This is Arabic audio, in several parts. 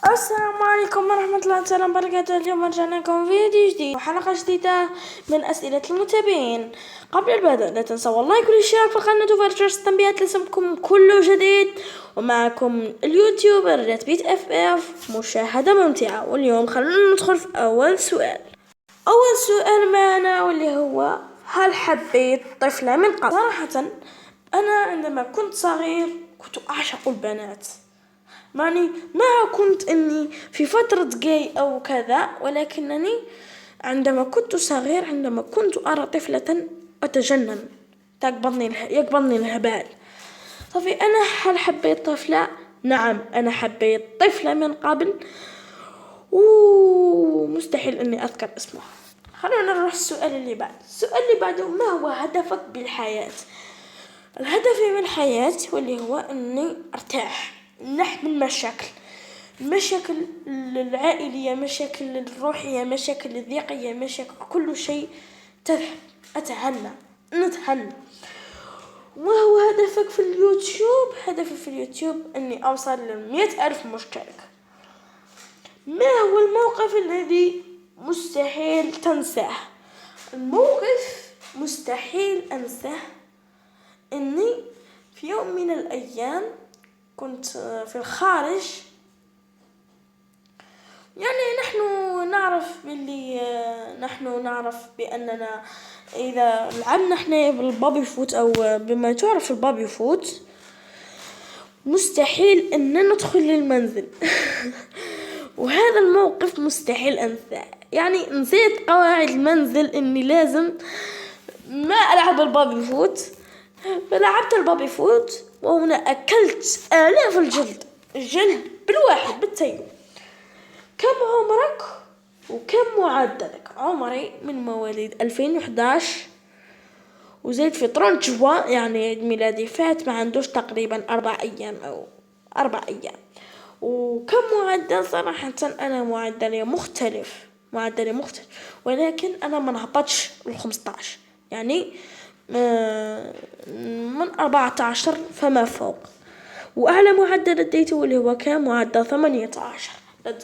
السلام عليكم ورحمة الله تعالى وبركاته. اليوم رجعنا لكم فيديو جديد وحلقة جديدة من أسئلة المتابعين. قبل البدء لا تنسوا والله كل الاشتراك في القناة وفعل جرس التنبيهات ليصلكم كل جديد. ومعكم اليوتيوبر راتبيت اف مشاهدة ممتعة. واليوم خلونا ندخل في أول سؤال معنا، واللي هو: هل حبيت طفلة من قبل؟ صراحة أنا عندما كنت صغير كنت أعشق البنات، معني ما كنت اني في فترة جاي او كذا، ولكنني عندما كنت صغير عندما كنت ارى طفلة اتجنن، يقبضني الهبال. طفي انا هل حبيت طفلة؟ نعم، انا حبيت طفلة من قبل ومستحيل اني اذكر اسمها. خلونا نروح السؤال اللي بعده. ما هو هدفك بالحياة؟ الهدف من الحياة واللي هو اني ارتاح، نحمل المشاكل العائلية، مشاكل الروحية، مشاكل الضيقية، مشاكل كل شيء تذهب، نتهنى. وهو هدفك في اليوتيوب؟ هدفي في اليوتيوب اني اوصل ل100,000 مشترك. ما هو الموقف الذي مستحيل تنساه؟ الموقف مستحيل انساه اني في يوم من الايام كنت في الخارج. يعني نحن نعرف بأننا إذا لعبنا احنا بالبابي فوت أو بما تعرف البابي فوت، مستحيل أن ندخل للمنزل. وهذا الموقف مستحيل أنساه. يعني نسيت قواعد المنزل، إني لازم ما ألعب البابي فوت، فلعبت البابي فوت وهنا أكلت آلاف الجلد بالواحد بالتيو. كم عمرك وكم معدلك؟ عمري من مواليد 2011 وزيد في 30 يعني عيد ميلادي فات ما عندوش تقريبا 4 أيام أو 4 أيام. وكم معدل؟ صراحة أنا معدلي مختلف، ولكن أنا ما نهبطش ال15، يعني من 14 فما فوق. وأعلى معدل لديته واللي هو كان معدل 18.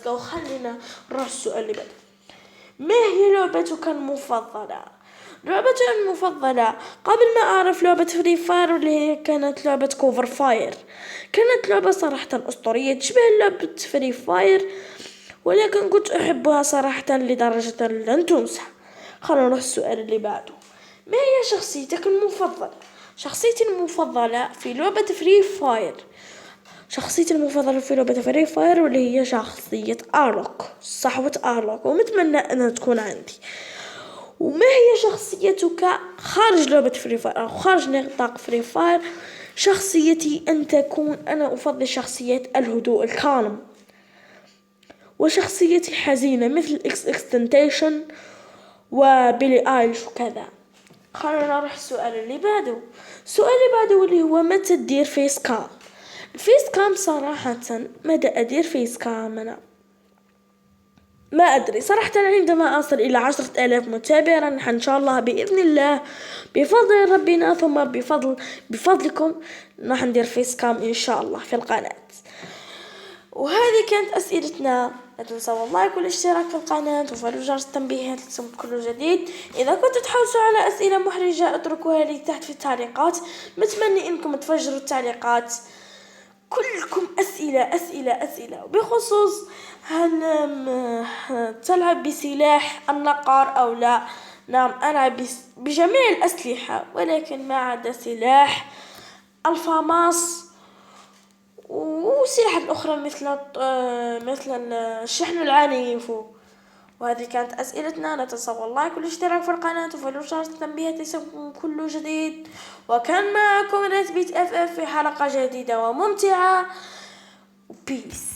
خلينا نروح السؤال اللي بعده. ما هي لعبتك المفضلة؟ لعبتي المفضلة قبل ما أعرف لعبة فري فاير، واللي هي كانت لعبة كوفر فاير، كانت لعبة صراحة أسطورية تشبه لعبة فري فاير، ولكن كنت أحبها صراحة لدرجة لن تنسى. خلينا نروح السؤال اللي بعده. ما هي شخصيتك المفضلة؟ شخصيتي المفضلة في لعبة فري فاير، واللي هي شخصية آرلوك، صحوة آرلوك، ومتمنى أنها تكون عندي. وما هي شخصيتك خارج لعبة فري فاير أو خارج نطاق فري فاير؟ شخصيتي أن تكون، أنا أفضل شخصيات الهدوء الكالم، وشخصيتي حزينة مثل اكستنتيشن وبيلي آيليش وكذا. خلينا نروح السؤال اللي بعده. واللي هو: متى تدير فيس كام؟ الفيس كام صراحة متى أدير فيس كام أنا ما أدري صراحة. عندما أصل إلى 10,000 متابع راح إن شاء الله بإذن الله بفضل ربنا ثم بفضلكم راح ندير فيس كام إن شاء الله في القناة. وهذه كانت أسئلتنا. لا تنسوا والله كل اشتراك في القناة وفعلوا جرس التنبيهات لتصلكم كل جديد. إذا كنتوا تحوسوا على أسئلة محرجة اتركوها لي تحت في التعليقات. متمنى إنكم تفجروا التعليقات كلكم أسئلة بخصوص هل تلعب بسلاح النقر أو لا. نعم، ألعب بجميع الأسلحة ولكن ما عدا سلاح الفاماس وسلاح الأخرى مثل الشحن العنيف. وهذه كانت أسئلتنا. لا تنسوا والله كل اشتراك في القناة وفعلوا جرس التنبيهات ليصلكم كل جديد. وكان معكم راتبيت اف في حلقة جديدة وممتعة. بيس.